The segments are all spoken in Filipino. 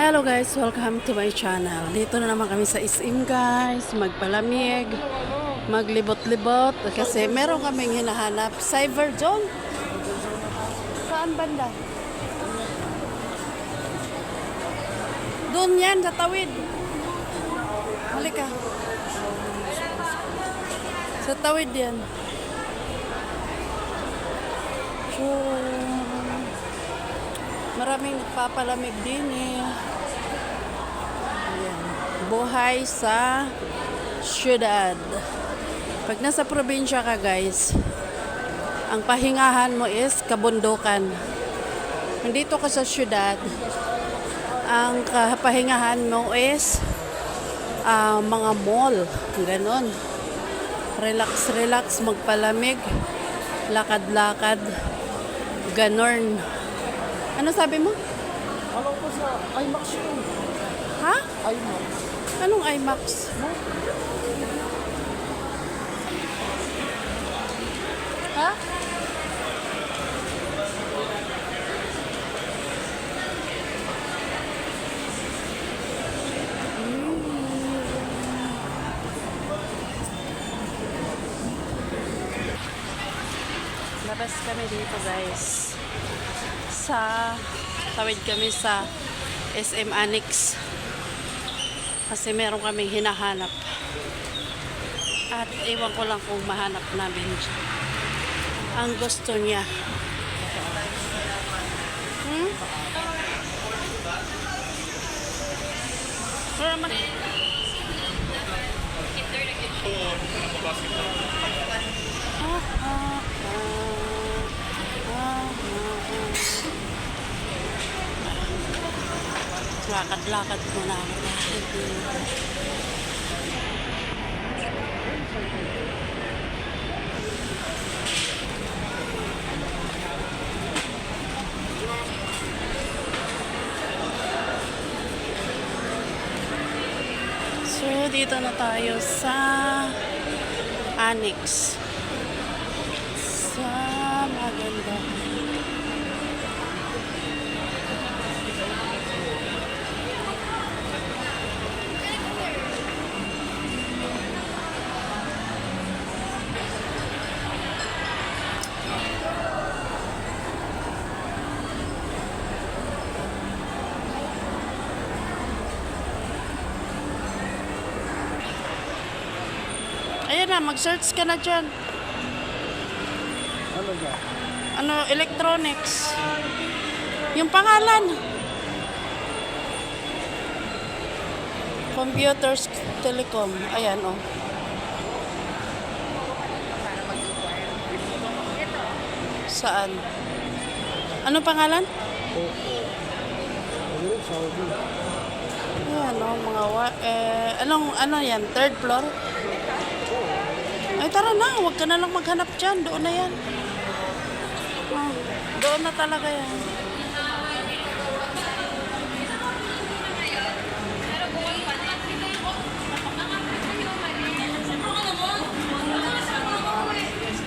Hello guys, welcome to my channel. Dito na naman kami sa SM guys, magpalamig, maglibot-libot kasi meron kaming hinahanap. Cyber Zone? Saan banda? Doon yan, sa tawid. Halika. Sa tawid yan. Maraming nagpapalamig din eh. Ayan. Buhay sa syudad. Pag nasa probinsya ka guys, ang pahingahan mo is kabundukan. Nandito ka sa syudad, ang pahingahan mo is mga mall. Ganon. Relax, magpalamig, lakad-lakad, ganon. Ano sabi mo? Alam ko sa IMAX yun. Ha? IMAX. Anong IMAX? Ha? Labas kami dito guys. Tawid kami sa SM Annex kasi meron kaming hinahanap at iwan ko lang kung mahanap namin ang gusto niya. Lakad-lakad muna ako. So, dito na tayo sa Annex. Sa maganda. Ayan na, mag-search ka na dyan. Ano ba? Ano, electronics. Yung pangalan. Computers, telecom. Ayan, oh. Saan? Ano pangalan? Opo. Ano rin, Saudi. Ayan, oh, ano yan? Third floor? Ay, tara na. Huwag ka na lang maghanap dyan. Doon na yan. Oh, doon na talaga yan.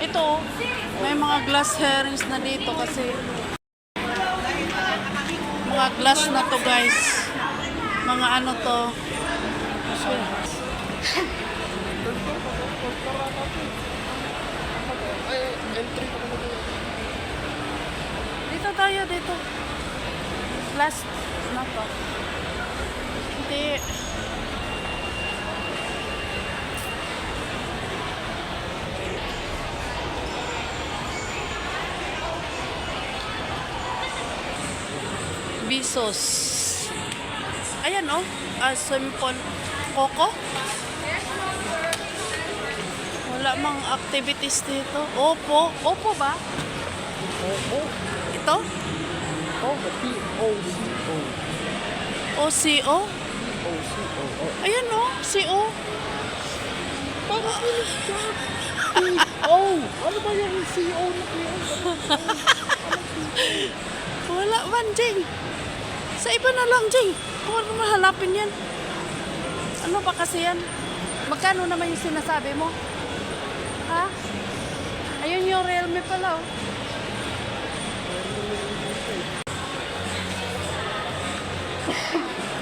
Ito, may mga glass herrings na dito kasi mga glass na to guys. Mga ano to. Entry pa naman yun. Dito tayo, dito. Last na to. Hindi. Bisos. Ayan oh. Simple. Coco. Wala mang activities dito. Opo. Opo ba? Opo. Ito? Opo. P-O-C-O. OCO? P-O-C-O. Ayan oh. CO. Parang pinis siya. P-O. Ano ba yung C-O na P-O? Wala man, Jing. Sa iba na lang, Jing. Huwag naman hanapin yan. Ano ba kasi yan? Magkano naman yung sinasabi mo? Ha? Ayun yung Realme pala, oh.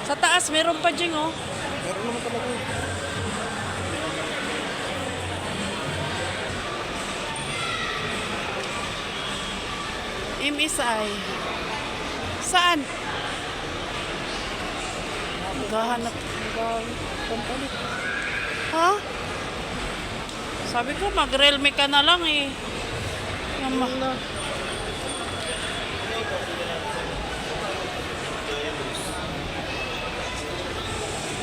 Sa taas, meron pa dyan, oh. Meron naman talaga. MSI. Saan? Maghahanap. Pampalit. Ha? Sabi ko, mag-realme ka na lang eh. Yung Na.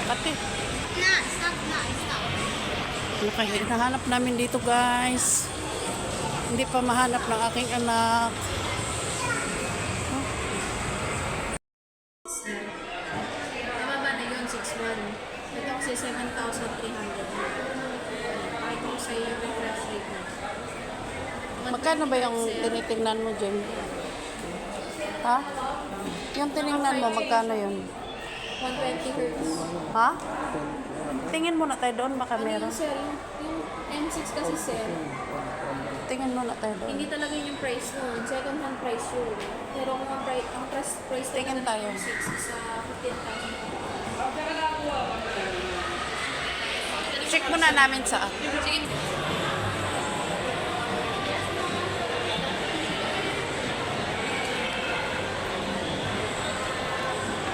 Kati. Na, stop na, stop. Ano kaya hinahanap namin dito, guys? Hindi pa mahanap ng aking anak. Nababa na yun, 6,100. Ito kasi 7,300. Pakita ko sa iyo yung refresh rate na. Magkano ba yung tinitingnan mo, Jem? Ha? Yung tiningnan mo, magkano yun? 120 hertz. Ha? Tingin mo na tayo doon, baka Ano meron. yung sir? Yung M6 kasi sir, Tingin mo na tayo doon. hindi talaga yun yung price nun. Second hand price yun. Pero kung ang price Tingin talaga tayo. ng M6 is 15,000. Check muna namin sa app. Sige.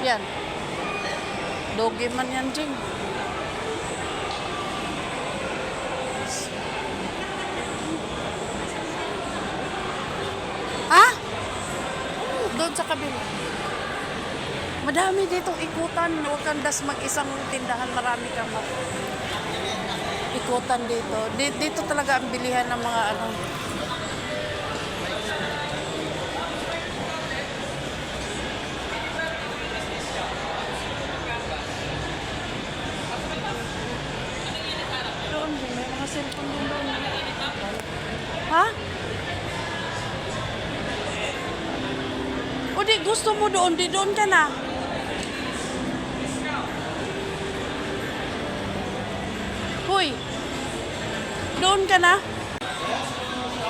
Yan. Doge man yan, Jing. Ha? Doon sa kabila. Madami ditong ikutan. Huwag kang das mag-isang tindahan. Marami kang ikutan dito. Dito talaga ang bilihan ng mga ano. Doon, may mga cellphone din doon. Ha? O di, gusto mo doon, di doon ka na. Hoy, doon ka na?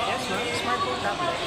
Yes, ma'am. Smartphone tablet.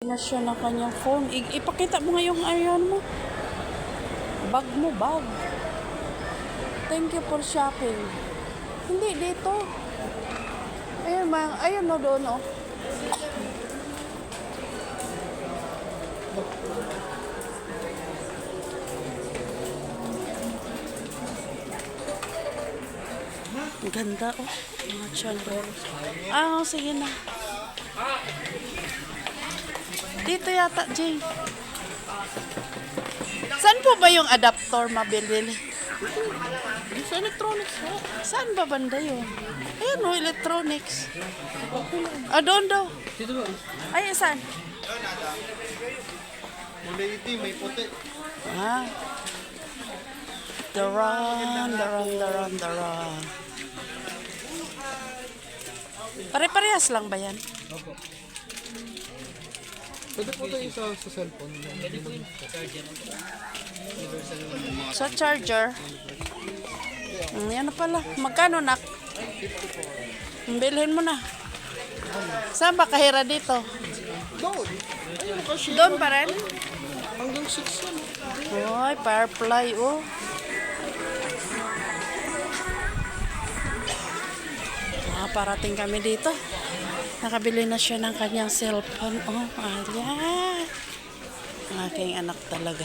Na siya ng kanyang phone. Ipakita mo nga yung ayan mo. Bag mo, bag. Thank you for shopping. Hindi, dito. Ayun no, doon, oh. Ang ganda, oh. Mga chandor. Ah, sige na. Dito yata, Jay. Saan po ba yung adapter mabili? Sa electronics, ha? Saan ba banda yun? Ayan o, electronics. Doon daw. Dito ba? Ay, saan? Kulay itim, may puti. Ah. Daran. Pare-parehas lang ba yan? Opo. Pwede po tayo sa cellphone. Sa charger. Yan na pala. Magkano, nak? Bilhin mo na. Saan ba kahira dito? Doon! Ayun kasi. Doon pa rin? Hanggang 6 yan. Ay, Firefly, oh. Parating kami dito. Nakabili na siya ng kanyang cellphone. Oh, ayan. Ang aking anak talaga.